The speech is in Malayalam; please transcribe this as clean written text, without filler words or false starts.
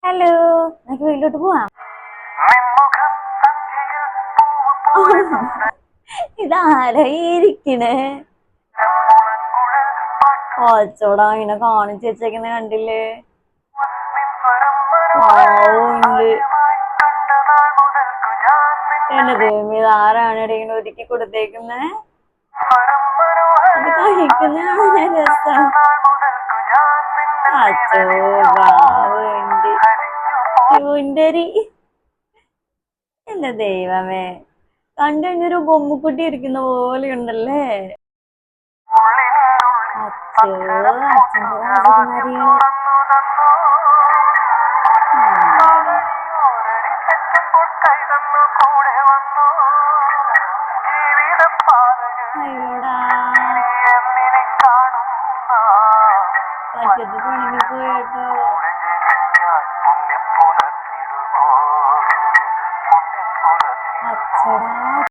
ഹലോ, നമുക്ക് വീട്ടിലോട്ട് പോവാം. ഇതാരായിരിക്കണേ? ഓച്ചോടാ ഇങ്ങനെ കാണിച്ചു വെച്ചേക്കുന്ന കണ്ടില്ലേ? ഉണ്ട്. എന്റെ ദൈവം, ഇതാരാണ് ഇങ്ങനെ ഒരുക്കി കൊടുത്തേക്കുന്നേ? അത് കഴിക്കുന്നതാണ് രസം. അച്ചോ ബാവുണ്ട് ശിവുണ്ടരി. എന്റെ ദൈവമേ, കണ്ടു കഴിഞ്ഞൊരു ബൊമ്മുക്കുട്ടി ഇരിക്കുന്ന പോലെ ഉണ്ടല്ലേ? അച്ഛോ, അച്ഛന്റെ രാജകുമാരികള്. അയ്യോടാ, പറ്റത്ത് പണിക്ക് പോയിട്ടോ. അച്ചടാ